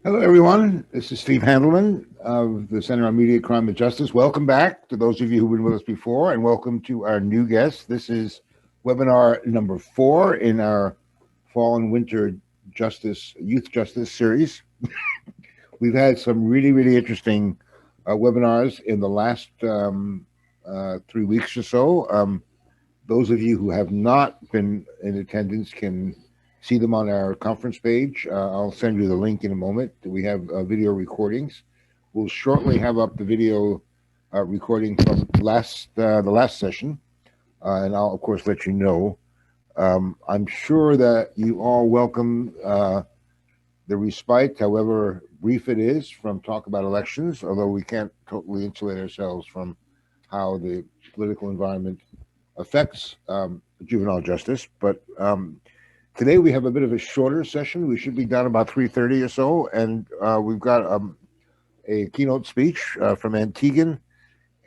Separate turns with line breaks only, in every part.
Hello, everyone. This is Steve Handelman of the Center on Media, Crime, and Justice. Welcome back to those of you who've been with us before, and welcome to our new guest. This is webinar number 4 in our Fall and Winter Youth Justice series. We've had some really interesting webinars in the last 3 weeks or so. Those of you who have not been in attendance can see them on our conference page. I'll send you the link in a moment. We have video recordings. We'll shortly have up the video recording from the last session, and I'll of course let you know. I'm sure that you all welcome the respite, however brief it is, from talk about elections, although we can't totally insulate ourselves from how the political environment affects juvenile justice. But today we have a bit of a shorter session. We should be done about 3:30 or so, and we've got a keynote speech from Teigen,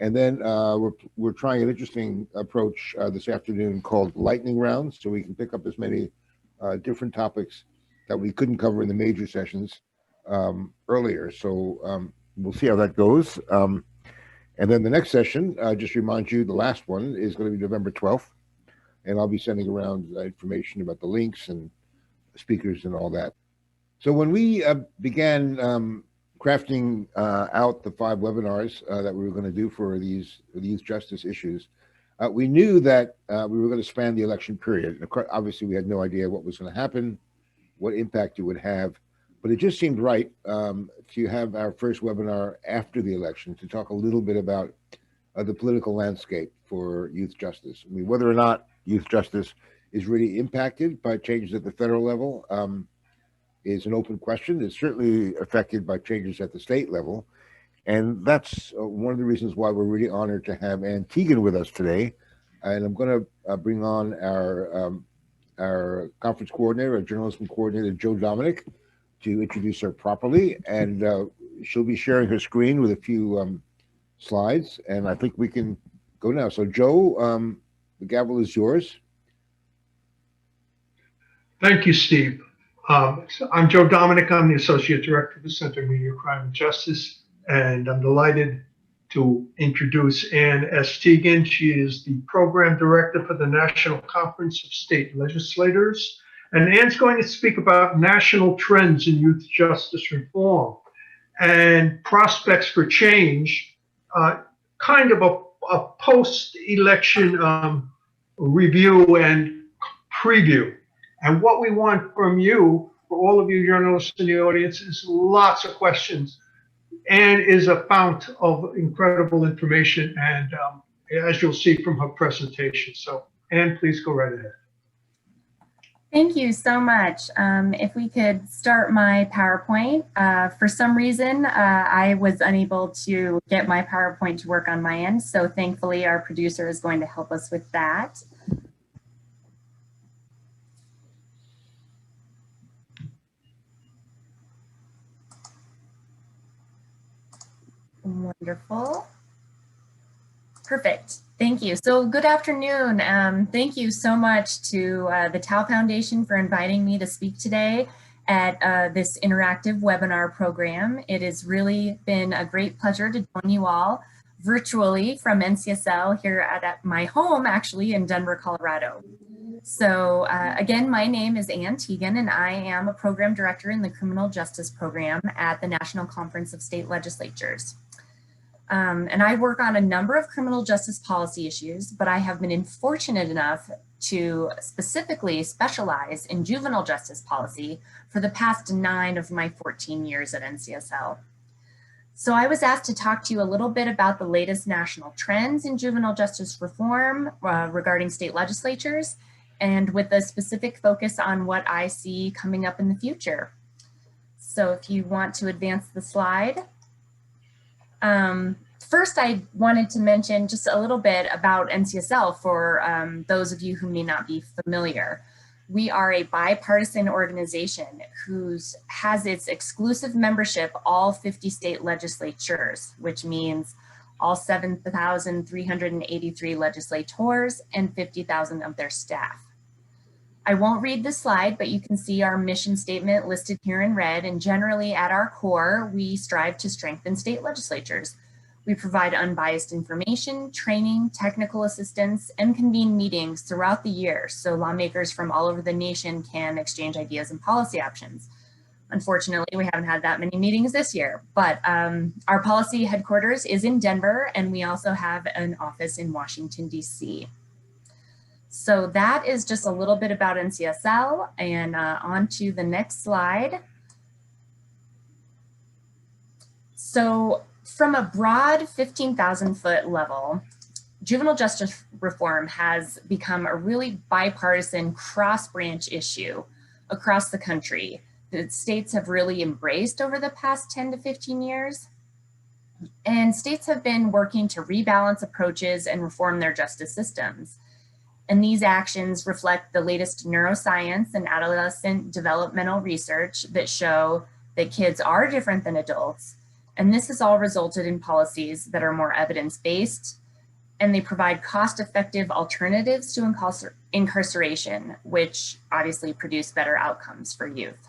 and then we're trying an interesting approach this afternoon called lightning rounds, so we can pick up as many different topics that we couldn't cover in the major sessions earlier. So we'll see how that goes. And then the next session, just remind you, the last one is going to be November 12th. And I'll be sending around information about the links and speakers and all that. So when we began crafting out the 5 webinars that we were going to do for these youth justice issues, we knew that we were going to span the election period. And of course, obviously, we had no idea what was going to happen, what impact it would have. But it just seemed right to have our first webinar after the election to talk a little bit about the political landscape for youth justice. I mean, whether or not youth justice is really impacted by changes at the federal level is an open question. It's certainly affected by changes at the state level. And that's one of the reasons why we're really honored to have Teigen with us today. And I'm going to bring on our conference coordinator, our journalism coordinator, Jo Dominic, to introduce her properly. And she'll be sharing her screen with a few slides. And I think we can go now. So Jo, the gavel is yours.
Thank you, Steve. I'm Jo Dominic. I'm the Associate Director of the Center on Media, Crime, and Justice, and I'm delighted to introduce Ann S. Teigen. She is the Program Director for the National Conference of State Legislators, and Ann's going to speak about national trends in youth justice reform and prospects for change, kind of a post-election review and preview. And what we want from you, for all of you journalists in the audience, is lots of questions. Ann is a fount of incredible information, and as you'll see from her presentation. So Ann, please go right ahead.
Thank you so much. If we could start my PowerPoint. For some reason, I was unable to get my PowerPoint to work on my end, so thankfully our producer is going to help us with that. Wonderful. Perfect. Thank you. So good afternoon. Thank you so much to the Tao Foundation for inviting me to speak today at this interactive webinar program. It has really been a great pleasure to join you all virtually from NCSL here at my home, actually, in Denver, Colorado. So again, my name is Ann Teigen, and I am a program director in the Criminal Justice Program at the National Conference of State Legislatures. And I work on a number of criminal justice policy issues, but I have been fortunate enough to specifically specialize in juvenile justice policy for the past 9 of my 14 years at NCSL. So I was asked to talk to you a little bit about the latest national trends in juvenile justice reform regarding state legislatures, and with a specific focus on what I see coming up in the future. So if you want to advance the slide. First, I wanted to mention just a little bit about NCSL for those of you who may not be familiar. We are a bipartisan organization who has its exclusive membership all 50 state legislatures, which means all 7,383 legislators and 50,000 of their staff. I won't read the slide, but you can see our mission statement listed here in red. And generally at our core, we strive to strengthen state legislatures. We provide unbiased information, training, technical assistance, and convene meetings throughout the year so lawmakers from all over the nation can exchange ideas and policy options. Unfortunately, we haven't had that many meetings this year, but our policy headquarters is in Denver, and we also have an office in Washington, D.C. So that is just a little bit about NCSL, and on to the next slide. So from a broad 15,000 foot level, juvenile justice reform has become a really bipartisan cross-branch issue across the country that states have really embraced over the past 10 to 15 years. And states have been working to rebalance approaches and reform their justice systems. And these actions reflect the latest neuroscience and adolescent developmental research that show that kids are different than adults. And this has all resulted in policies that are more evidence-based, and they provide cost-effective alternatives to incarceration, which obviously produce better outcomes for youth.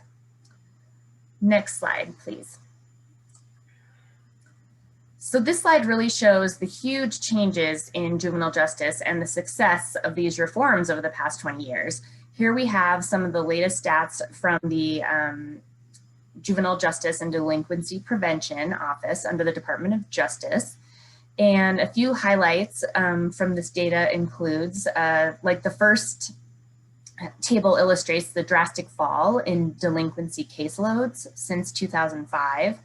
Next slide, please. So this slide really shows the huge changes in juvenile justice and the success of these reforms over the past 20 years. Here we have some of the latest stats from the Juvenile Justice and Delinquency Prevention Office under the Department of Justice. And a few highlights from this data includes, like the first table illustrates the drastic fall in delinquency caseloads since 2005.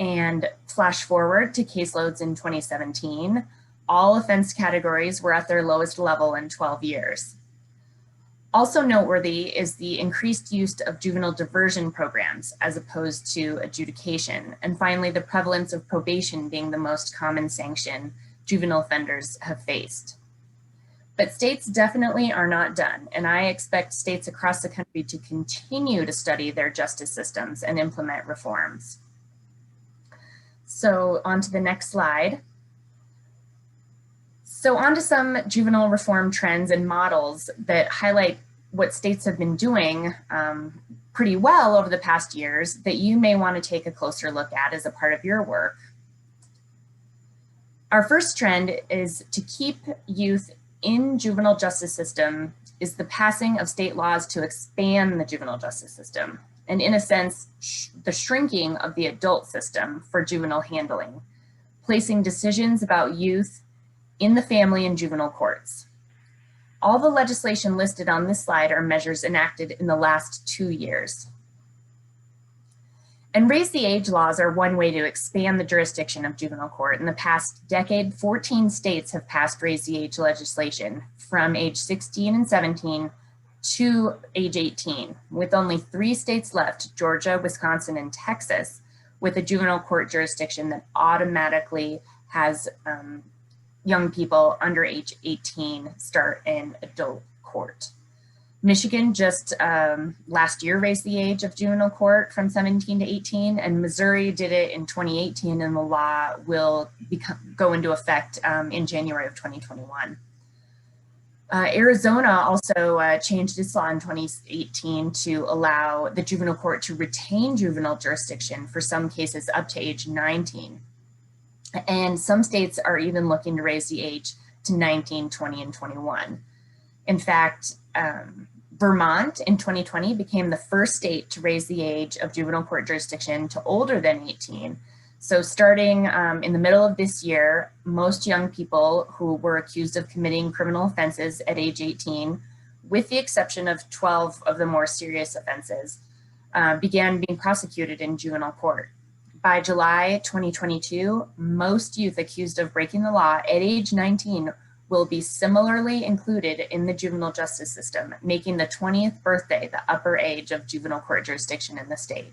And flash forward to caseloads in 2017, all offense categories were at their lowest level in 12 years. Also noteworthy is the increased use of juvenile diversion programs as opposed to adjudication. And finally, the prevalence of probation being the most common sanction juvenile offenders have faced. But states definitely are not done, and I expect states across the country to continue to study their justice systems and implement reforms. So on to the next slide. So on to some juvenile reform trends and models that highlight what states have been doing pretty well over the past years that you may want to take a closer look at as a part of your work. Our first trend is to keep youth in juvenile justice system is the passing of state laws to expand the juvenile justice system. And in a sense, the shrinking of the adult system for juvenile handling, placing decisions about youth in the family and juvenile courts. All the legislation listed on this slide are measures enacted in the last 2 years. And raise the age laws are one way to expand the jurisdiction of juvenile court. In the past decade, 14 states have passed raise the age legislation from age 16 and 17 to age 18, with only 3 states left, Georgia, Wisconsin, and Texas, with a juvenile court jurisdiction that automatically has young people under age 18 start in adult court. Michigan just last year raised the age of juvenile court from 17 to 18, and Missouri did it in 2018, and the law will go into effect in January of 2021. Arizona also changed its law in 2018 to allow the juvenile court to retain juvenile jurisdiction for some cases up to age 19. And some states are even looking to raise the age to 19, 20, and 21. In fact, Vermont in 2020 became the first state to raise the age of juvenile court jurisdiction to older than 18. So starting in the middle of this year, most young people who were accused of committing criminal offenses at age 18, with the exception of 12 of the more serious offenses, began being prosecuted in juvenile court. By July 2022, most youth accused of breaking the law at age 19 will be similarly included in the juvenile justice system, making the 20th birthday the upper age of juvenile court jurisdiction in the state.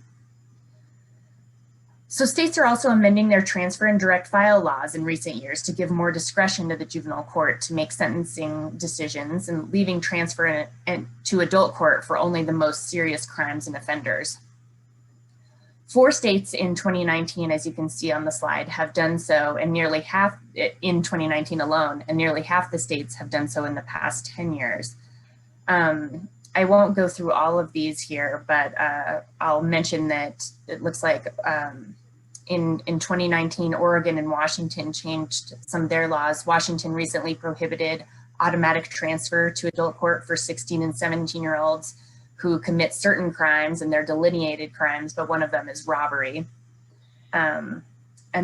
So states are also amending their transfer and direct file laws in recent years to give more discretion to the juvenile court to make sentencing decisions and leaving transfer to adult court for only the most serious crimes and offenders. 4 states in 2019, as you can see on the slide, have done so, and nearly half in 2019 alone, and nearly half the states have done so in the past 10 years. I won't go through all of these here, but I'll mention that it looks like in 2019, Oregon and Washington changed some of their laws. Washington recently prohibited automatic transfer to adult court for 16 and 17-year-olds who commit certain crimes, and they're delineated crimes, but one of them is robbery. And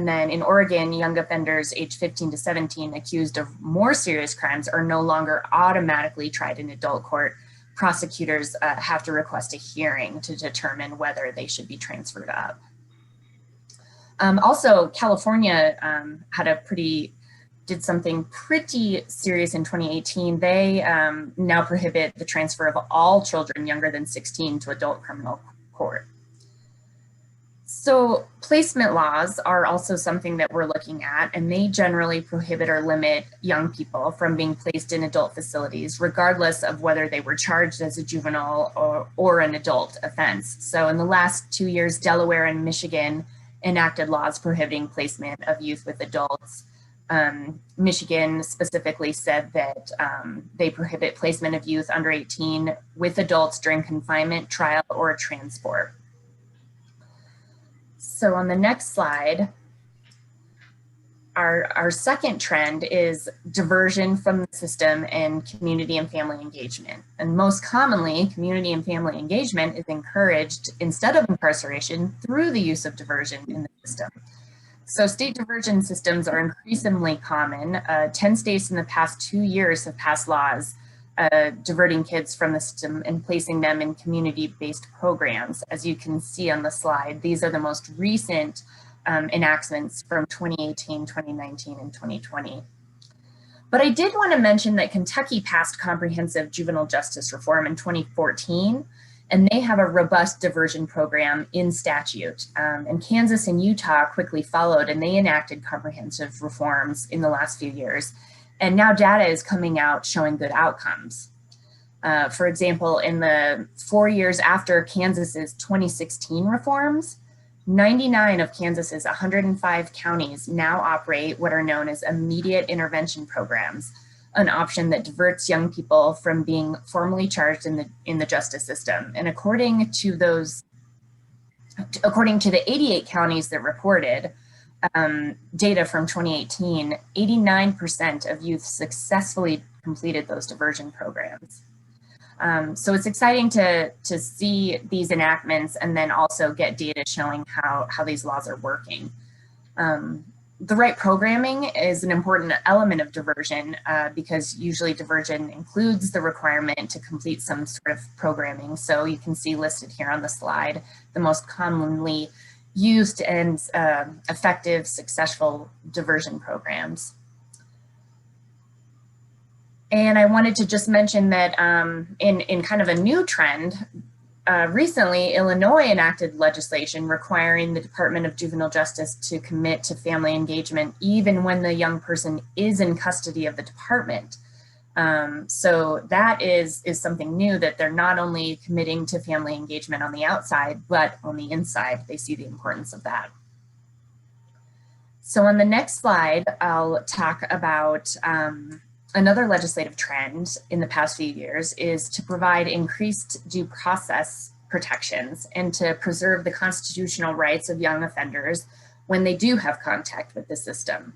then in Oregon, young offenders aged 15 to 17 accused of more serious crimes are no longer automatically tried in adult court. Prosecutors have to request a hearing to determine whether they should be transferred up. Also, California did something pretty serious in 2018. They now prohibit the transfer of all children younger than 16 to adult criminal court. So placement laws are also something that we're looking at, and they generally prohibit or limit young people from being placed in adult facilities, regardless of whether they were charged as a juvenile or an adult offense. So in the last 2 years, Delaware and Michigan enacted laws prohibiting placement of youth with adults. Michigan specifically said that they prohibit placement of youth under 18 with adults during confinement, trial, or transport. So on the next slide, our second trend is diversion from the system and community and family engagement. And most commonly, community and family engagement is encouraged instead of incarceration through the use of diversion in the system. So state diversion systems are increasingly common. 10 states in the past 2 years have passed laws diverting kids from the system and placing them in community-based programs. As you can see on the slide, these are the most recent enactments from 2018, 2019, and 2020. But I did want to mention that Kentucky passed comprehensive juvenile justice reform in 2014, and they have a robust diversion program in statute. And Kansas and Utah quickly followed, and they enacted comprehensive reforms in the last few years. And now data is coming out showing good outcomes. For example, in the 4 years after Kansas's 2016 reforms, 99 of Kansas's 105 counties now operate what are known as immediate intervention programs, an option that diverts young people from being formally charged in the justice system. And according to the 88 counties that reported, data from 2018, 89% of youth successfully completed those diversion programs. So it's exciting to see these enactments and then also get data showing how these laws are working. The right programming is an important element of diversion because usually diversion includes the requirement to complete some sort of programming. So you can see listed here on the slide the most commonly used and effective, successful diversion programs. And I wanted to just mention that in kind of a new trend, recently Illinois enacted legislation requiring the Department of Juvenile Justice to commit to family engagement even when the young person is in custody of the department. So that is something new, that they're not only committing to family engagement on the outside, but on the inside, they see the importance of that. So on the next slide, I'll talk about another legislative trend in the past few years is to provide increased due process protections and to preserve the constitutional rights of young offenders when they do have contact with the system.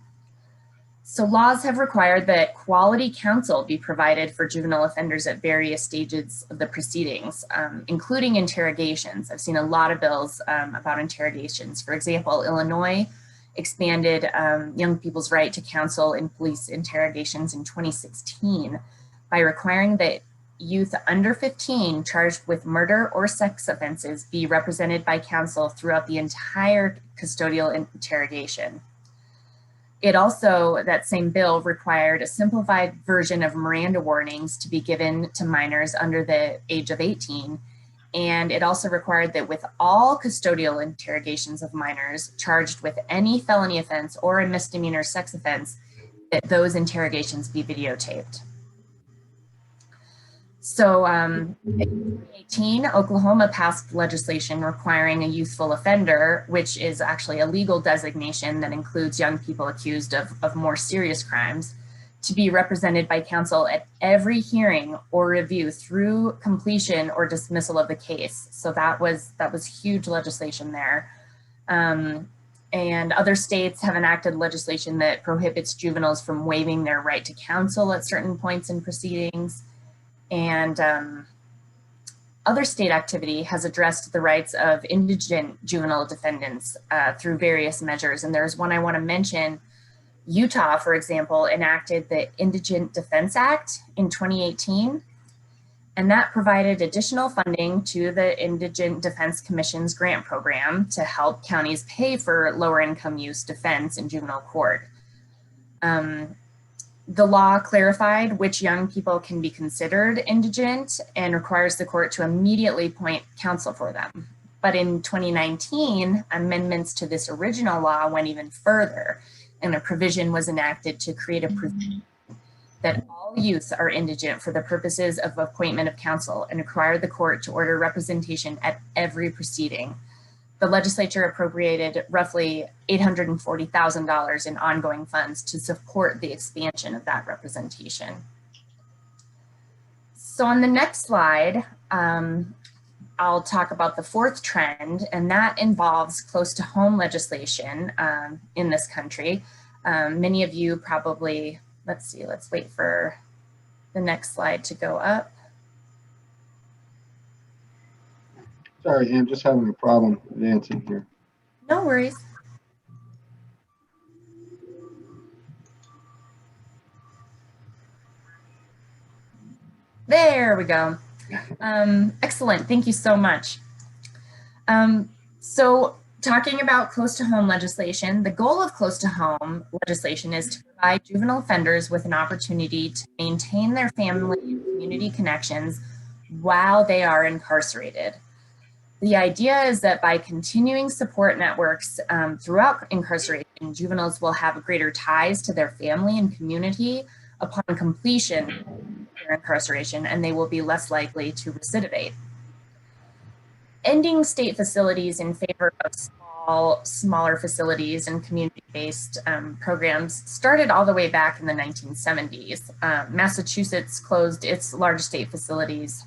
So laws have required that quality counsel be provided for juvenile offenders at various stages of the proceedings, including interrogations. I've seen a lot of bills about interrogations. For example, Illinois expanded young people's right to counsel in police interrogations in 2016 by requiring that youth under 15 charged with murder or sex offenses be represented by counsel throughout the entire custodial interrogation. It also, that same bill, required a simplified version of Miranda warnings to be given to minors under the age of 18. And it also required that with all custodial interrogations of minors charged with any felony offense or a misdemeanor sex offense, that those interrogations be videotaped. So in 2018, Oklahoma passed legislation requiring a youthful offender, which is actually a legal designation that includes young people accused of more serious crimes, to be represented by counsel at every hearing or review through completion or dismissal of the case. So that was huge legislation there. And other states have enacted legislation that prohibits juveniles from waiving their right to counsel at certain points in proceedings. And other state activity has addressed the rights of indigent juvenile defendants through various measures. And there's one I want to mention. Utah, for example, enacted the Indigent Defense Act in 2018, and that provided additional funding to the Indigent Defense Commission's grant program to help counties pay for lower income use defense in juvenile court. The law clarified which young people can be considered indigent and requires the court to immediately appoint counsel for them. But in 2019, amendments to this original law went even further, and a provision was enacted to create a provision that all youth are indigent for the purposes of appointment of counsel and require the court to order representation at every proceeding. The legislature appropriated roughly $840,000 in ongoing funds to support the expansion of that representation. So on the next slide, I'll talk about the fourth trend, and that involves close to home legislation in this country. Many of you probably, let's wait for the next slide to go up.
Sorry, I'm just having a problem advancing here.
No worries. There we go. Excellent, thank you so much. So talking about close to home legislation, the goal of close to home legislation is to provide juvenile offenders with an opportunity to maintain their family and community connections while they are incarcerated. The idea is that by continuing support networks throughout incarceration, juveniles will have greater ties to their family and community upon completion of their incarceration, and they will be less likely to recidivate. Ending state facilities in favor of smaller facilities and community-based programs started all the way back in the 1970s. Massachusetts closed its large state facilities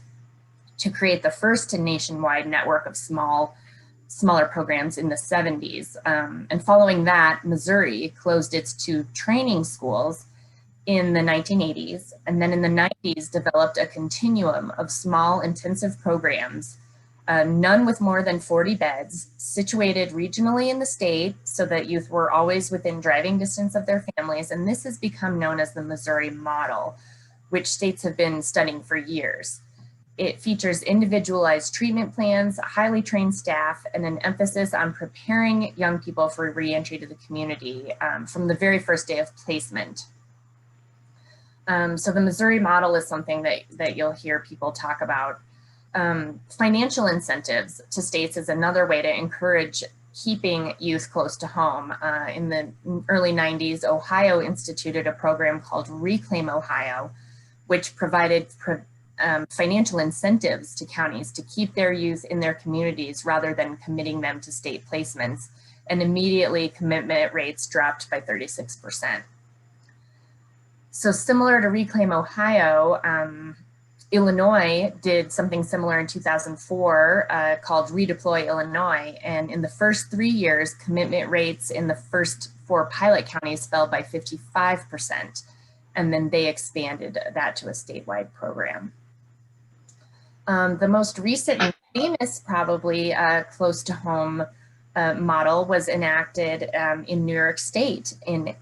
to create the first nationwide network of smaller programs in the 70s. And following that, Missouri closed its 2 training schools in the 1980s, and then in the 90s developed a continuum of small intensive programs, none with more than 40 beds, situated regionally in the state so that youth were always within driving distance of their families. And this has become known as the Missouri model, which states have been studying for years. It features individualized treatment plans, highly trained staff, and an emphasis on preparing young people for reentry to the community from the very first day of placement. So the Missouri model is something that you'll hear people talk about. Financial incentives to states is another way to encourage keeping youth close to home. In the early 90s, Ohio instituted a program called Reclaim Ohio, which provided financial incentives to counties to keep their youth in their communities rather than committing them to state placements. And immediately commitment rates dropped by 36%. So similar to Reclaim Ohio, Illinois did something similar in 2004 called Redeploy Illinois. And in the first 3 years, commitment rates in the first 4 pilot counties fell by 55%. And then they expanded that to a statewide program. The most recent and famous, probably close to home model was enacted in New York State in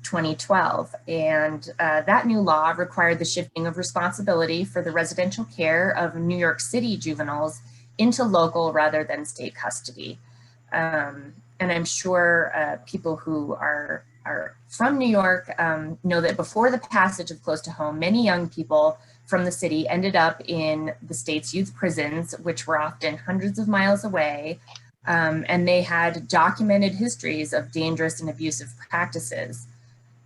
2012. And that new law required the shifting of responsibility for the residential care of New York City juveniles into local rather than state custody. And I'm sure people who are from New York know that before the passage of close to home, many young people from the city ended up in the state's youth prisons, which were often hundreds of miles away. And they had documented histories of dangerous and abusive practices.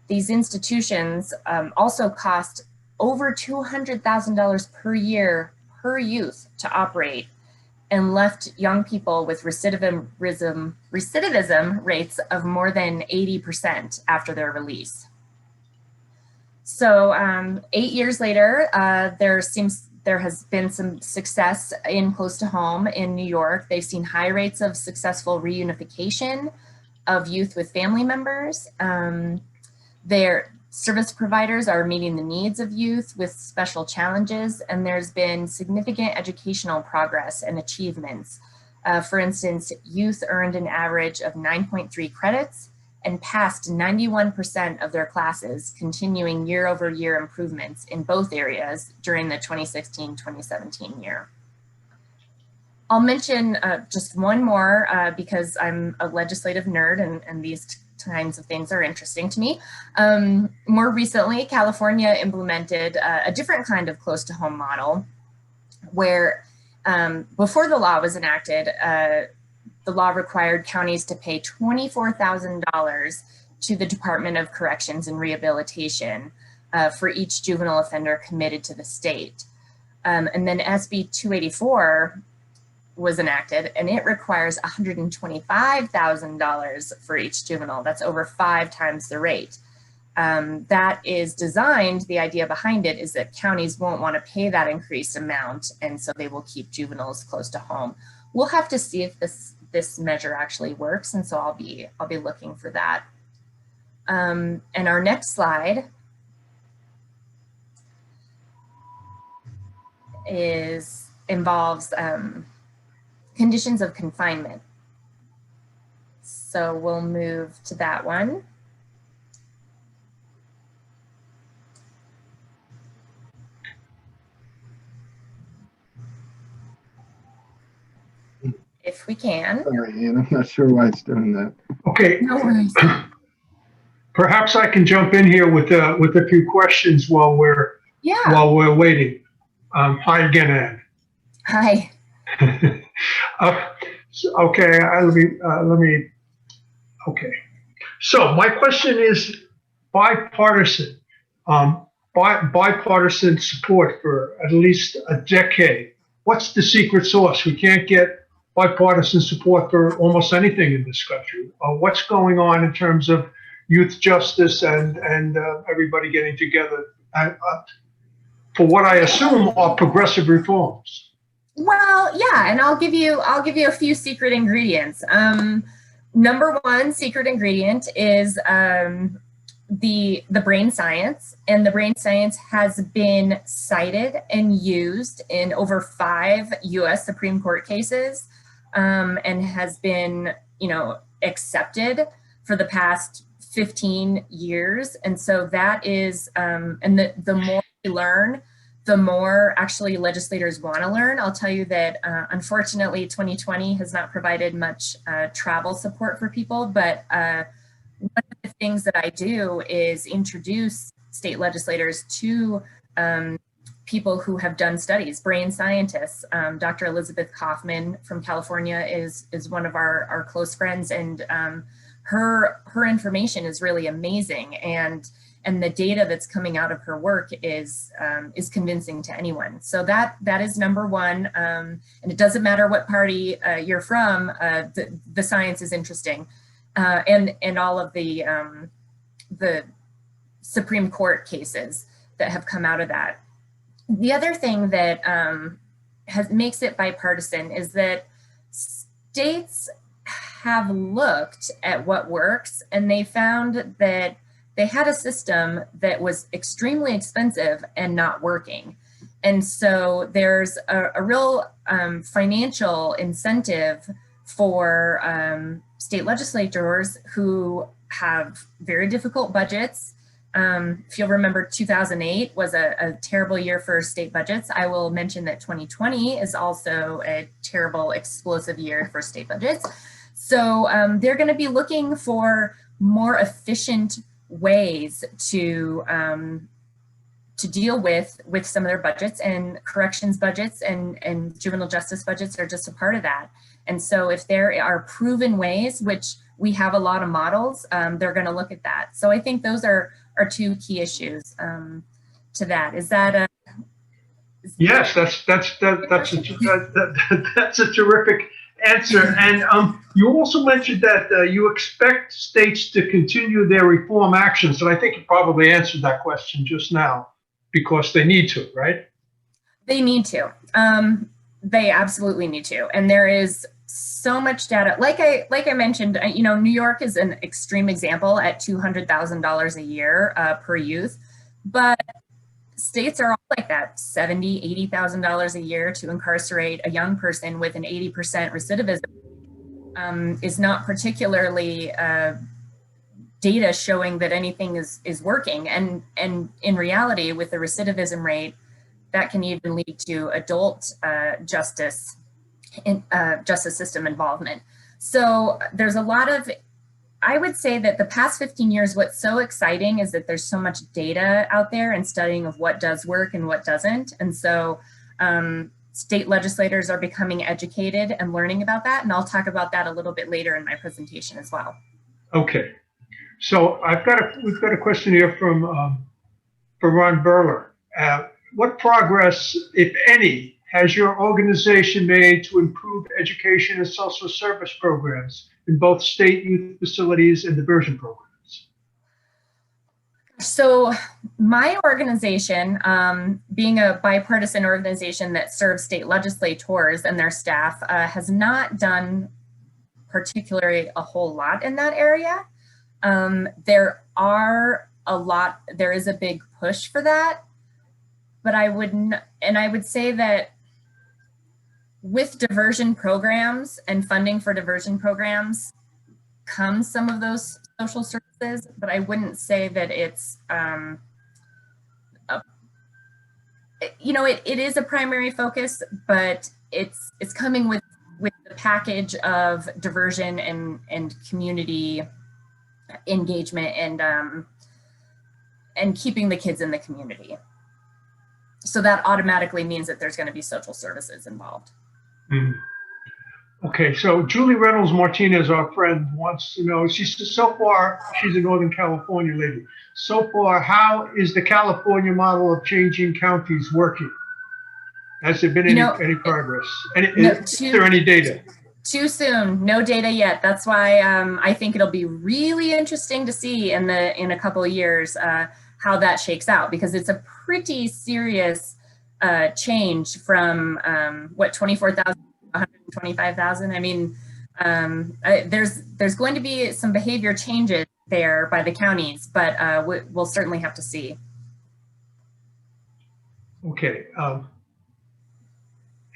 These institutions also cost over $200,000 per year per youth to operate, and left young people with recidivism rates of more than 80% after their release. So 8 years later, there has been some success in close to home in New York. They've seen high rates of successful reunification of youth with family members. Their service providers are meeting the needs of youth with special challenges, and there's been significant educational progress and achievements. For instance, youth earned an average of 9.3 credits and passed 91% of their classes, continuing year-over-year improvements in both areas during the 2016-2017 year. I'll mention just one more because I'm a legislative nerd and these kinds of things are interesting to me. More recently, California implemented a different kind of close to home model where before the law was enacted, the law required counties to pay $24,000 to the Department of Corrections and Rehabilitation for each juvenile offender committed to the state. And then SB 284 was enacted, and it requires $125,000 for each juvenile. That's over 5 times the rate. That is designed, the idea behind it is that counties won't want to pay that increased amount, and so they will keep juveniles close to home. We'll have to see if this measure actually works, and so I'll be looking for that. And our next slide involves conditions of confinement. So we'll move to that one. If we can.
Sorry, Ann, I'm not sure why it's doing that.
Okay.
No worries.
Perhaps I can jump in here with a few questions while we're waiting. Hi again, Ann.
Hi.
Okay, let me. Okay, so my question is bipartisan. Bipartisan support for at least a decade. What's the secret sauce? We can't get bipartisan support for almost anything in this country. What's going on in terms of youth justice and everybody getting together for what I assume are progressive reforms?
Well, yeah, and I'll give you a few secret ingredients. Number one secret ingredient is the brain science, and the brain science has been cited and used in over 5 U.S. Supreme Court cases, and has been, accepted for the past 15 years. And so that is, and the more we learn, the more actually legislators want to learn. I'll tell you that unfortunately 2020 has not provided much travel support for people, but one of the things that I do is introduce state legislators to people who have done studies, brain scientists. Dr. Elizabeth Kaufman from California is one of our close friends, and her information is really amazing, and the data that's coming out of her work is convincing to anyone. So that is number one, and it doesn't matter what party you're from. The science is interesting, and all of the Supreme Court cases that have come out of that. The other thing that makes it bipartisan is that states have looked at what works, and they found that they had a system that was extremely expensive and not working. And so there's a real financial incentive for state legislators who have very difficult budgets. If you'll remember, 2008 was a terrible year for state budgets. I will mention that 2020 is also a terrible, explosive year for state budgets. So they're going to be looking for more efficient ways to deal with some of their budgets, and corrections budgets and juvenile justice budgets are just a part of that. And so if there are proven ways, which we have a lot of models, they're going to look at that. So I think those are 2 key issues to that. Is that a...
Yes, that's a terrific answer. And you also mentioned that you expect states to continue their reform actions. And I think you probably answered that question just now because they need to, right?
They need to. They absolutely need to. And there is so much data. Like I mentioned, New York is an extreme example at $200,000 a year per youth, but states are all like that, $70,000, $80,000 a year to incarcerate a young person with an 80% recidivism is not particularly data showing that anything is working. And in reality, with the recidivism rate, that can even lead to adult justice system involvement. So there's a lot of, I would say that the past 15 years, what's so exciting is that there's so much data out there and studying of what does work and what doesn't. And so state legislators are becoming educated and learning about that. And I'll talk about that a little bit later in my presentation as well.
Okay. So we've got a question here from Ron Burler. What progress, if any, has your organization made to improve education and social service programs in both state youth facilities and diversion programs?
So my organization, being a bipartisan organization that serves state legislators and their staff, has not done particularly a whole lot in that area. There is a big push for that, but I would say that with diversion programs and funding for diversion programs comes some of those social services, but I wouldn't say that it's, it is a primary focus, but it's coming with the package of diversion and community engagement and keeping the kids in the community. So that automatically means that there's going to be social services involved.
Mm. Okay, so Julie Reynolds Martinez, our friend, wants to know, she says, so far, she's a Northern California lady. So far, how is the California model of changing counties working? Has there been any progress? Is there any data?
Too soon, no data yet. That's why I think it'll be really interesting to see in a couple of years how that shakes out, because it's a pretty serious change from 24,000 to 125,000. I mean, there's going to be some behavior changes there by the counties, but we'll certainly have to see.
Okay.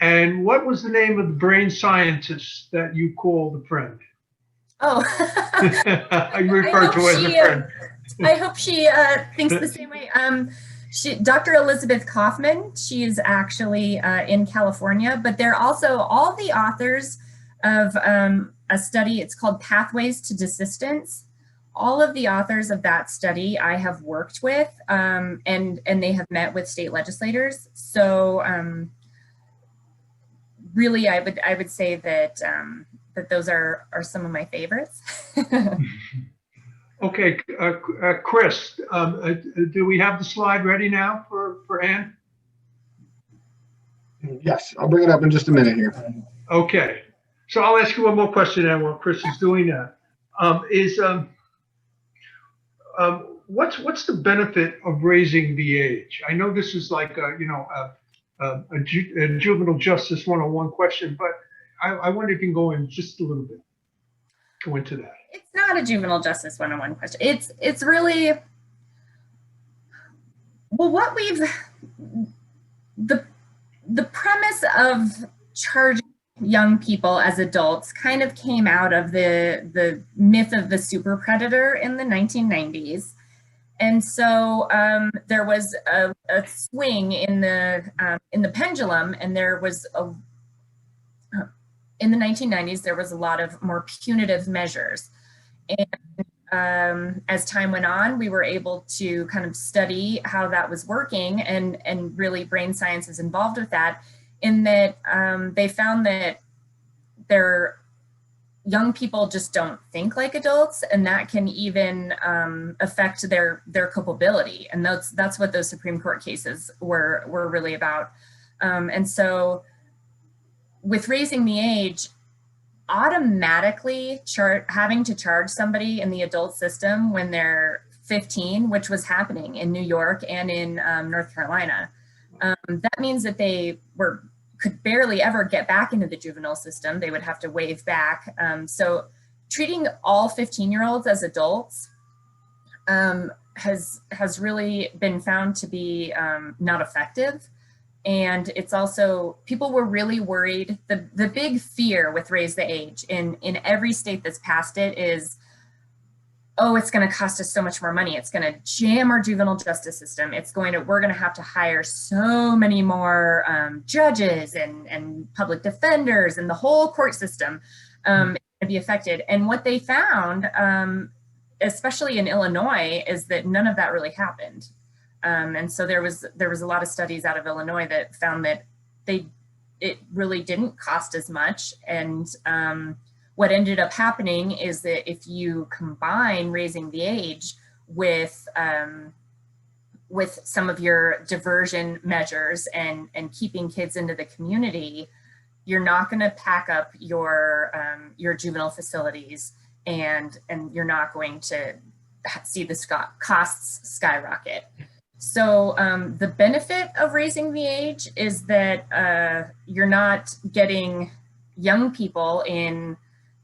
And what was the name of the brain scientist that you called a friend?
Oh,
you referred to as a friend.
I hope she thinks the same way. Dr. Elizabeth Kaufman, she is actually in California, but they're also all the authors of a study. It's called Pathways to Desistance. All of the authors of that study I have worked with, and they have met with state legislators. So really, I would say that that those are some of my favorites.
Okay, Chris, do we have the slide ready now for Ann?
Yes, I'll bring it up in just a minute here.
Okay, so I'll ask you one more question, Ann, while Chris is doing that. What's the benefit of raising the age? I know this is like a juvenile justice 101 question, but I wonder if you can go in just a little bit. Go into that.
It's not a juvenile justice 101 question. It's really, well, what the premise of charging young people as adults kind of came out of the myth of the super predator in the 1990s. And so there was a swing in the pendulum, and there was in the 1990s, there was a lot of more punitive measures. And as time went on, we were able to kind of study how that was working, and really brain science is involved with that, in that they found that their young people just don't think like adults, and that can even affect their culpability. And that's what those Supreme Court cases were really about. And so with raising the age, automatically having to charge somebody in the adult system when they're 15, which was happening in New York and in North Carolina. That means that they could barely ever get back into the juvenile system. They would have to waive back. So treating all 15-year-olds as adults has really been found to be not effective. And it's also, people were really worried. The big fear with Raise the Age in every state that's passed it is, oh, it's going to cost us so much more money. It's going to jam our juvenile justice system. We're going to have to hire so many more judges and public defenders, and the whole court system is going to be affected. And what they found, especially in Illinois, is that none of that really happened. And so there was a lot of studies out of Illinois that found that it really didn't cost as much. And what ended up happening is that if you combine raising the age with some of your diversion measures and keeping kids into the community, you're not going to pack up your juvenile facilities, and you're not going to see the costs skyrocket. So the benefit of raising the age is that you're not getting young people in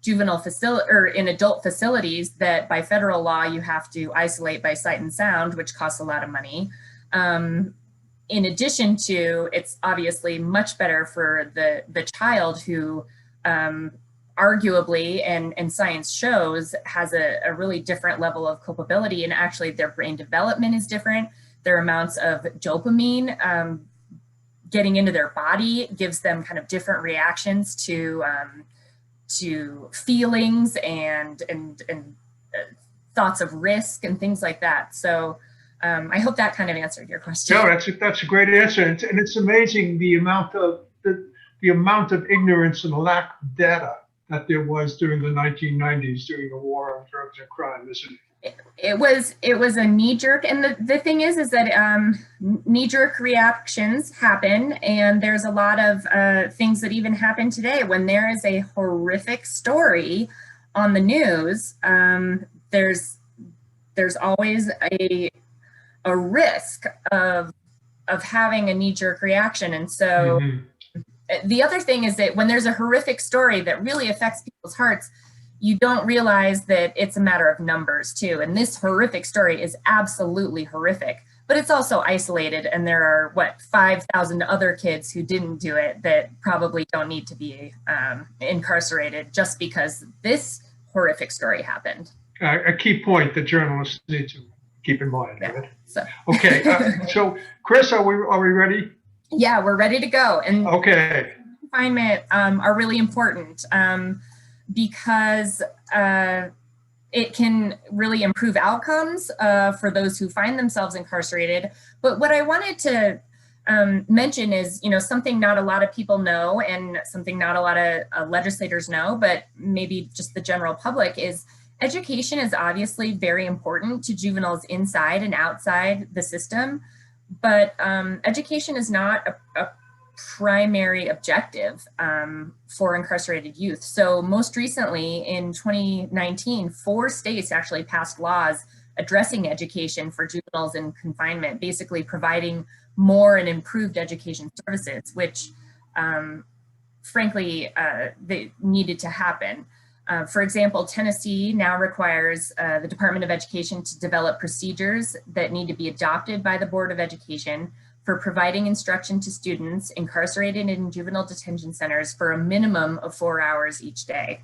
juvenile facility or in adult facilities that by federal law you have to isolate by sight and sound, which costs a lot of money. In addition to, it's obviously much better for the child who arguably, and science shows, has a really different level of culpability, and actually their brain development is different. Their amounts of dopamine getting into their body gives them kind of different reactions to feelings and thoughts of risk and things like that. So I hope that kind of answered your question.
No, that's a great answer, and it's amazing the amount of ignorance and the lack of data that there was during the 1990s during the war on drugs and crime, isn't it?
It was a knee-jerk, and the thing is that knee-jerk reactions happen, and there's a lot of things that even happen today. When there is a horrific story on the news, there's always a risk of having a knee-jerk reaction. And so the other thing is that when there's a horrific story that really affects people's hearts, you don't realize that it's a matter of numbers too. And this horrific story is absolutely horrific, but it's also isolated. And there are 5,000 other kids who didn't do it that probably don't need to be incarcerated just because this horrific story happened.
A key point that journalists need to keep in mind.
Yeah.
Right?
So.
Okay, so Chris, are we ready?
Yeah, we're ready to go. And
okay,
confinement are really important. Because it can really improve outcomes for those who find themselves incarcerated. But what I wanted to mention is, something not a lot of people know, and something not a lot of legislators know, but maybe just the general public, is education is obviously very important to juveniles inside and outside the system. But education is not a primary objective for incarcerated youth. So most recently in 2019, 4 states actually passed laws addressing education for juveniles in confinement, basically providing more and improved education services, which frankly, they needed to happen. For example, Tennessee now requires the Department of Education to develop procedures that need to be adopted by the Board of Education for providing instruction to students incarcerated in juvenile detention centers for a minimum of 4 hours each day.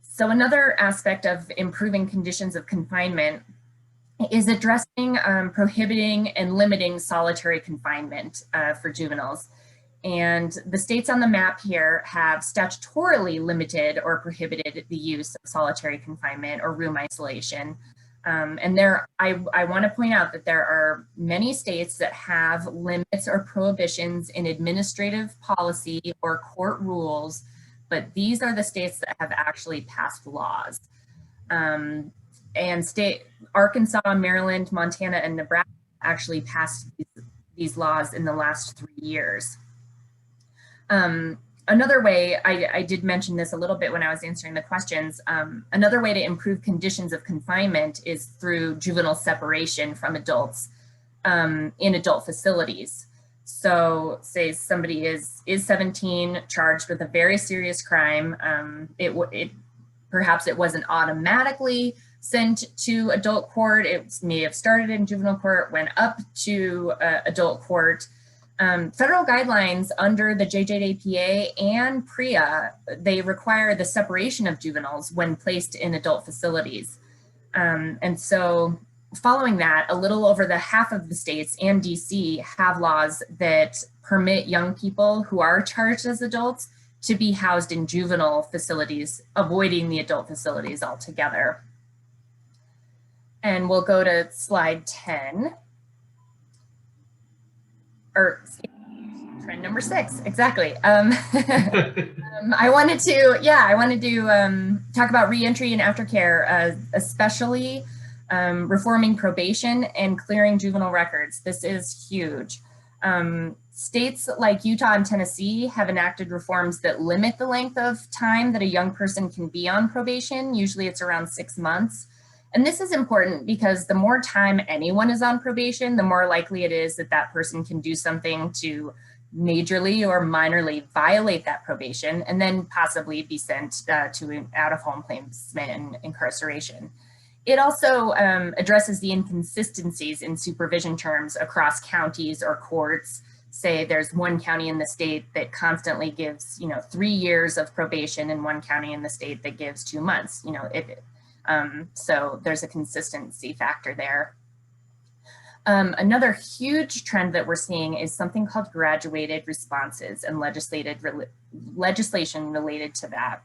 So another aspect of improving conditions of confinement is addressing, prohibiting, and limiting solitary confinement for juveniles. And the states on the map here have statutorily limited or prohibited the use of solitary confinement or room isolation. And I want to point out that there are many states that have limits or prohibitions in administrative policy or court rules, but these are the states that have actually passed laws. And Arkansas, Maryland, Montana, and Nebraska actually passed these laws in the last 3 years. Another way, I did mention this a little bit when I was answering the questions, another way to improve conditions of confinement is through juvenile separation from adults in adult facilities. So say somebody is 17, charged with a very serious crime, perhaps it wasn't automatically sent to adult court, it may have started in juvenile court, went up to adult court. Federal guidelines under the JJAPA and PREA, they require the separation of juveniles when placed in adult facilities. And so following that, a little over the half of the states and DC have laws that permit young people who are charged as adults to be housed in juvenile facilities, avoiding the adult facilities altogether. And we'll go to slide 10. Or trend number 6, exactly. I wanted to talk about reentry and aftercare, especially reforming probation and clearing juvenile records. This is huge. States like Utah and Tennessee have enacted reforms that limit the length of time that a young person can be on probation. Usually it's around 6 months. And this is important because the more time anyone is on probation, the more likely it is that that person can do something to majorly or minorly violate that probation and then possibly be sent to an out-of-home placement and incarceration. It also addresses the inconsistencies in supervision terms across counties or courts. Say there's one county in the state that constantly gives, 3 years of probation and one county in the state that gives 2 months, so there's a consistency factor there. Another huge trend that we're seeing is something called graduated responses and legislation related to that.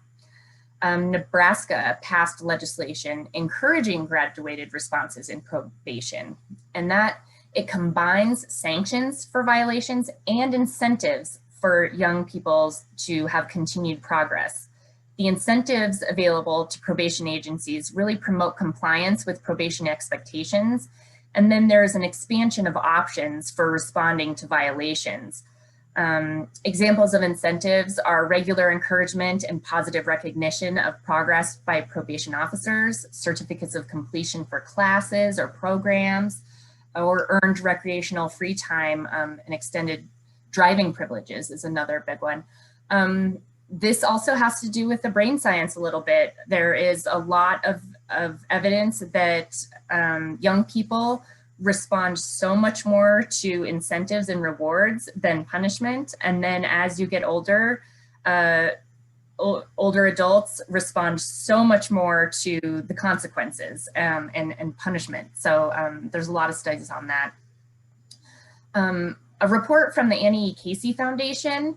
Nebraska passed legislation encouraging graduated responses in probation, and that it combines sanctions for violations and incentives for young people to have continued progress. The incentives available to probation agencies really promote compliance with probation expectations. And then there's an expansion of options for responding to violations. Examples of incentives are regular encouragement and positive recognition of progress by probation officers, certificates of completion for classes or programs, or earned recreational free time, and extended driving privileges is another big one. This also has to do with the brain science a little bit. There is a lot of evidence that young people respond so much more to incentives and rewards than punishment. And then as you get older, older adults respond so much more to the consequences and punishment. So there's a lot of studies on that. A report from the Annie E. Casey Foundation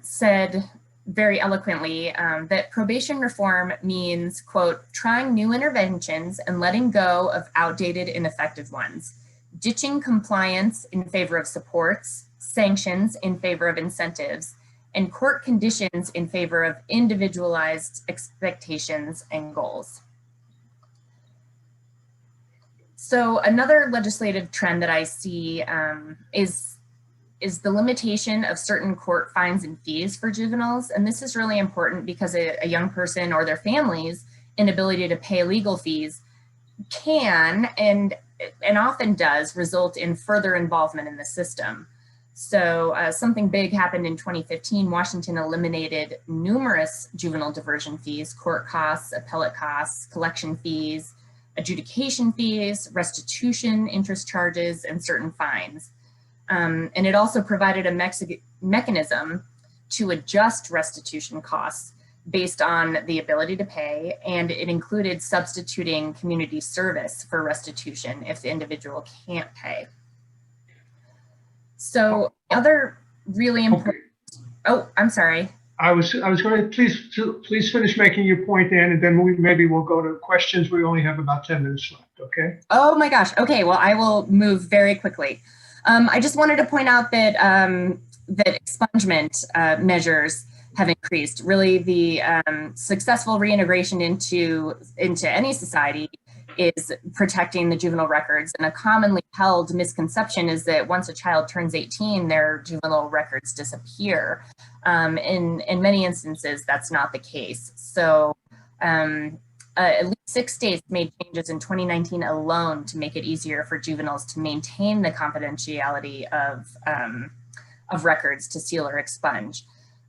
said very eloquently that probation reform means, quote, trying new interventions and letting go of outdated, ineffective ones, ditching compliance in favor of supports, sanctions in favor of incentives, and court conditions in favor of individualized expectations and goals. So another legislative trend that I see is the limitation of certain court fines and fees for juveniles. And this is really important because a young person or their family's inability to pay legal fees can and often does result in further involvement in the system. So something big happened in 2015. Washington eliminated numerous juvenile diversion fees, court costs, appellate costs, collection fees, adjudication fees, restitution, interest charges, and certain fines. And it also provided a mechanism to adjust restitution costs based on the ability to pay, and it included substituting community service for restitution if the individual can't pay. So other really important, oh, I'm sorry.
I was going to please finish making your point, Ann, and then maybe we'll go to questions. We only have about 10 minutes left, okay?
Oh my gosh, okay, well, I will move very quickly. I just wanted to point out that that expungement measures have increased. Really, the successful reintegration into any society is protecting the juvenile records. And a commonly held misconception is that once a child turns 18, their juvenile records disappear. In many instances, that's not the case. So at least 6 states made changes in 2019 alone to make it easier for juveniles to maintain the confidentiality of records to seal or expunge.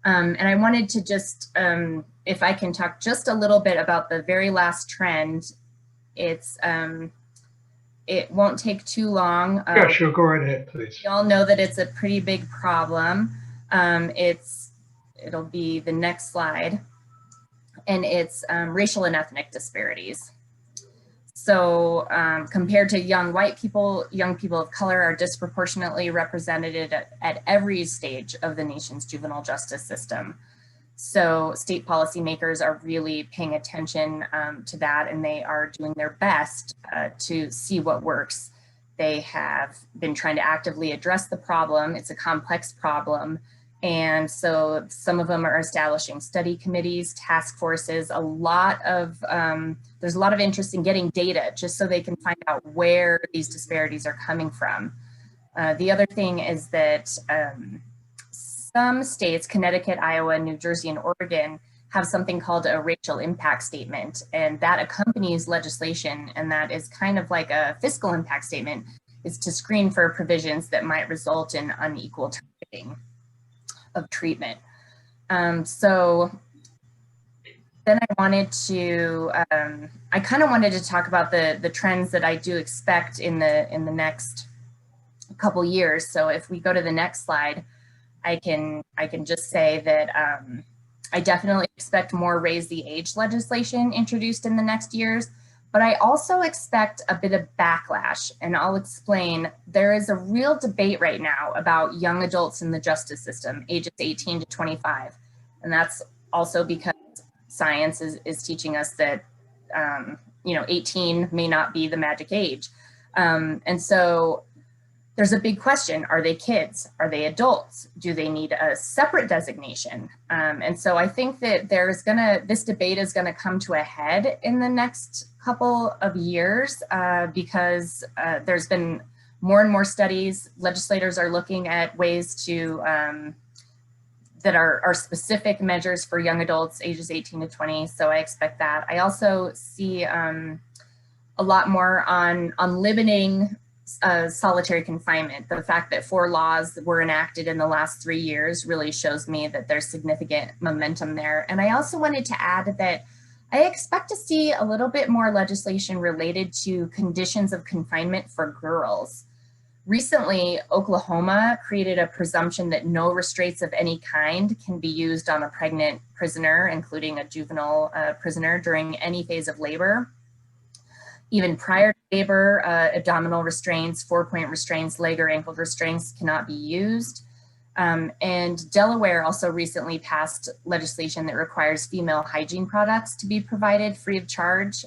And I wanted to just, if I can talk just a little bit about the very last trend. It won't take too long.
Yeah, sure, go right ahead, please.
You all know that it's a pretty big problem. It'll be the next slide, and it's racial and ethnic disparities. So compared to young people of color are disproportionately represented at every stage of the nation's juvenile justice system. So state policymakers are really paying attention to that, and they are doing their best to see what works. They have been trying to actively address the problem. It's a complex problem. And so some of them are establishing study committees, task forces, there's a lot of interest in getting data just so they can find out where these disparities are coming from. The other thing is that some states, Connecticut, Iowa, New Jersey, and Oregon, have something called a racial impact statement, and that accompanies legislation, and that is kind of like a fiscal impact statement, is to screen for provisions that might result in unequal targeting of treatment. So then I wanted to, I kind of wanted to talk about the trends that I do expect in the next couple years. So if we go to the next slide, I can just say that I definitely expect more raise the age legislation introduced in the next years, but I also expect a bit of backlash, and I'll explain. There is a real debate right now about young adults in the justice system, ages 18 to 25, and that's also because science is teaching us that 18 may not be the magic age, and so there's a big question. Are they kids? Are they adults? Do they need a separate designation? And so I think that this debate is gonna come to a head in the next couple of years because there's been more and more studies. Legislators are looking at ways to, that are specific measures for young adults ages 18 to 20. So I expect that. I also see a lot more on limiting solitary confinement. The fact that 4 laws were enacted in the last 3 years really shows me that there's significant momentum there. And I also wanted to add that I expect to see a little bit more legislation related to conditions of confinement for girls. Recently, Oklahoma created a presumption that no restraints of any kind can be used on a pregnant prisoner, including a juvenile prisoner, during any phase of labor. Even prior to labor, abdominal restraints, 4-point restraints, leg or ankle restraints cannot be used. And Delaware also recently passed legislation that requires female hygiene products to be provided free of charge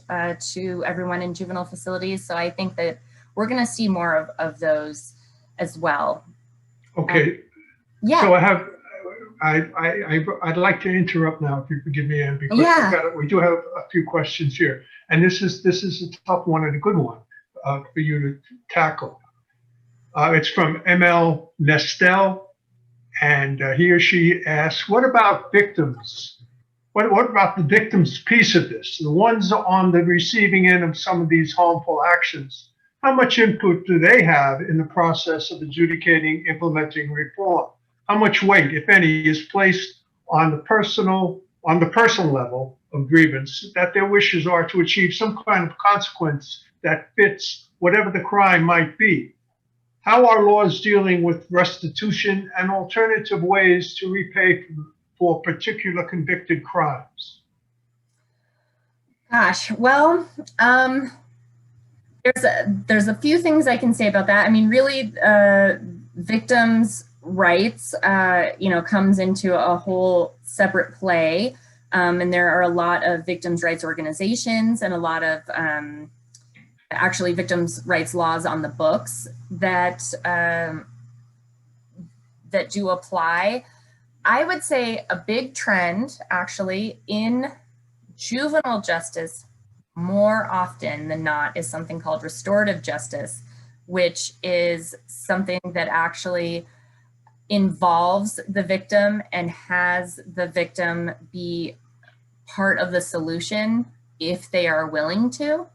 to everyone in juvenile facilities. So I think that we're going to see more of those as well.
Okay.
Yeah.
So I'd like to interrupt now, if you forgive me, Anne, because we do have a few questions here, and this is a tough one and a good one for you to tackle. It's from ML Nestel, and he or she asks, "What about victims? What about the victims piece of this? The ones on the receiving end of some of these harmful actions. How much input do they have in the process of adjudicating, implementing reform? How much weight, if any, is placed on the personal level of grievance that their wishes are to achieve some kind of consequence that fits whatever the crime might be? How are laws dealing with restitution and alternative ways to repay for particular convicted crimes?"
Gosh, well, there's a few things I can say about that. I mean, really, victims' rights, comes into a whole separate play. And there are a lot of victims' rights organizations and a lot of actually victims' rights laws on the books that do apply. I would say a big trend actually in juvenile justice more often than not is something called restorative justice, which is something that actually involves the victim and has the victim be part of the solution if they are willing to.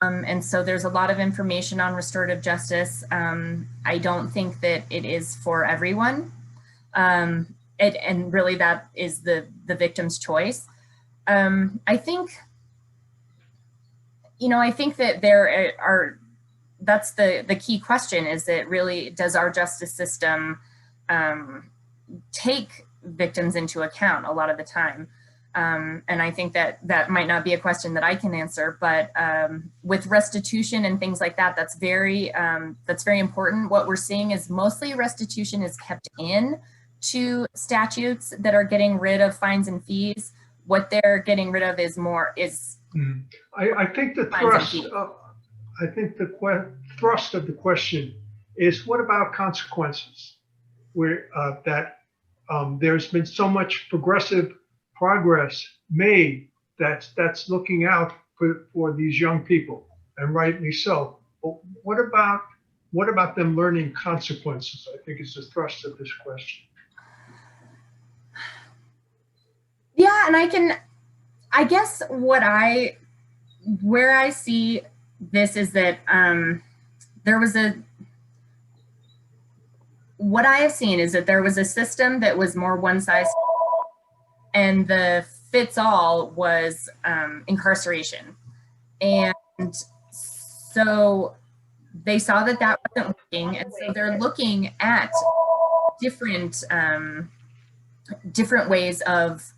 And so there's a lot of information on restorative justice. I don't think that it is for everyone. And really that is the victim's choice. I think, I think that there are, that's the key question, is that really, does our justice system take victims into account a lot of the time? And I think that might not be a question that I can answer, but with restitution and things like that, that's very important. What we're seeing is mostly restitution is kept in to statutes that are getting rid of fines and fees. What they're getting rid of is
I think the thrust of the question is, what about consequences? Where there's been so much progressive progress made that's looking out for these young people, and rightly so. But what about them learning consequences? I think is the thrust of this question.
Yeah, and I guess where I see this is that what I have seen is that there was a system that was more one size, and the fits all was incarceration. And so they saw that wasn't working, and so they're looking at different ways of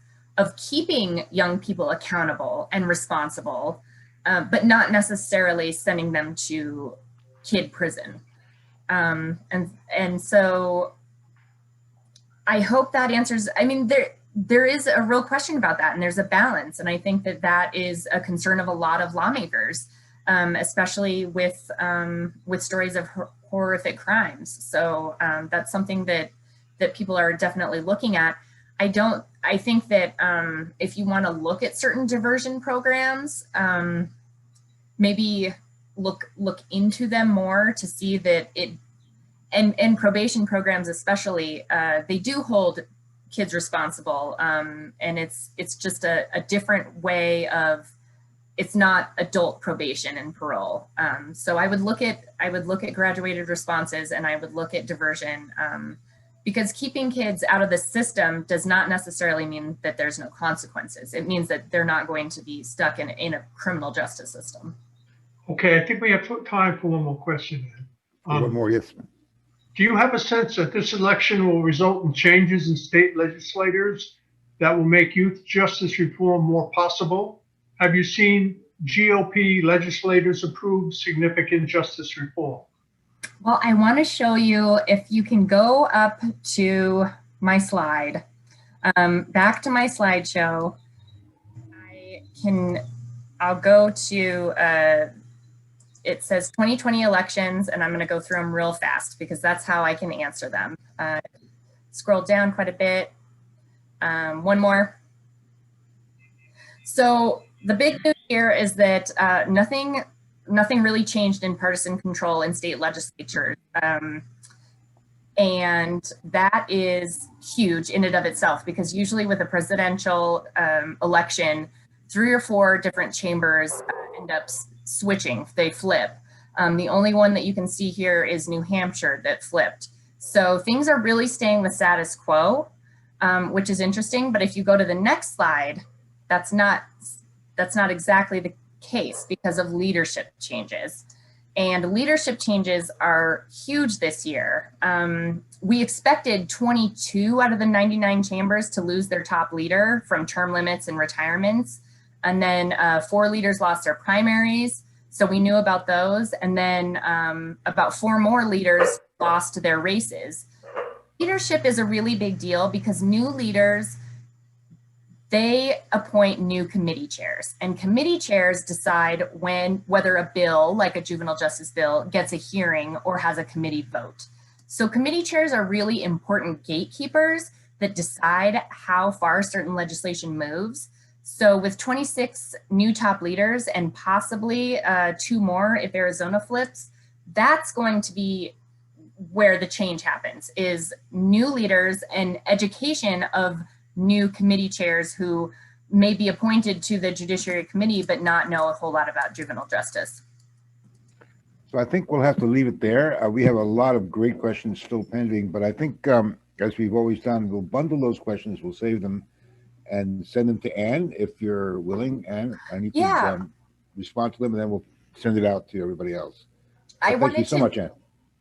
keeping young people accountable and responsible, but not necessarily sending them to kid prison. And so I hope that answers, I mean, there is a real question about that, and there's a balance. And I think that is a concern of a lot of lawmakers, especially with stories of horrific crimes. So that's something that people are definitely looking at. I think that if you want to look at certain diversion programs, maybe look into them more to see that and probation programs especially, they do hold kids responsible, and it's just a different way of, it's not adult probation and parole. So I would look at graduated responses, and I would look at diversion, because keeping kids out of the system does not necessarily mean that there's no consequences. It means that they're not going to be stuck in a criminal justice system.
Okay, I think we have time for one more question.
One more, yes.
Do you have a sense that this election will result in changes in state legislators that will make youth justice reform more possible? Have you seen GOP legislators approve significant justice reform?
Well, I want to show you, if you can go up to my slide, back to my slideshow. I'll go to, it says 2020 elections, and I'm going to go through them real fast because that's how I can answer them. Scroll down quite a bit. One more. So the big news here is that nothing really changed in partisan control in state legislatures. And that is huge in and of itself, because usually with a presidential election, 3 or 4 different chambers end up switching, they flip. The only one that you can see here is New Hampshire that flipped. So things are really staying the status quo, which is interesting. But if you go to the next slide, that's not exactly the case because of leadership changes. And leadership changes are huge this year. We expected 22 out of the 99 chambers to lose their top leader from term limits and retirements. And then 4 leaders lost their primaries. So we knew about those. And then about 4 more leaders lost their races. Leadership is a really big deal because new leaders, they appoint new committee chairs, and committee chairs decide whether a bill like a juvenile justice bill gets a hearing or has a committee vote. So committee chairs are really important gatekeepers that decide how far certain legislation moves. So with 26 new top leaders and possibly 2 more if Arizona flips, that's going to be where the change happens, is new leaders and education of new committee chairs who may be appointed to the Judiciary Committee but not know a whole lot about juvenile justice.
So I think we'll have to leave it there. We have a lot of great questions still pending, but I think as we've always done, we'll bundle those questions, we'll save them and send them to Anne if you're willing, Anne, and you can respond to them, and then we'll send it out to everybody else. So thank you so much, Anne.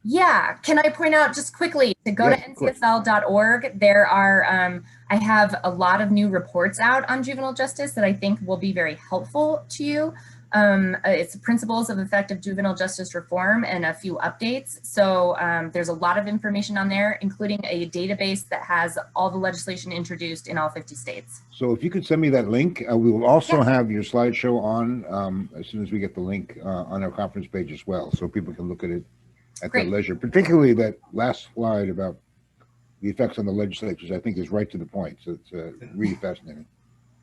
Yeah, can I point out just quickly to go to ncsl.org? There are, I have a lot of new reports out on juvenile justice that I think will be very helpful to you. It's Principles of Effective Juvenile Justice Reform and a few updates. So there's a lot of information on there, including a database that has all the legislation introduced in all 50 states.
So if you could send me that link, we will also have your slideshow on as soon as we get the link on our conference page as well, so people can look at it at their leisure. Particularly that last slide about the effects on the legislatures, I think is right to the point. So it's really fascinating.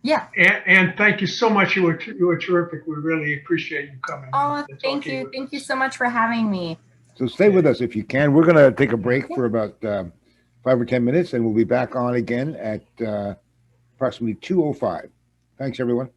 Yeah.
And thank you so much. You were terrific. We really appreciate you coming.
Oh, thank you. Thank you so much for having me.
So stay with us if you can. We're going to take a break for about 5 or 10 minutes, and we'll be back on again at approximately 2:05. Thanks, everyone.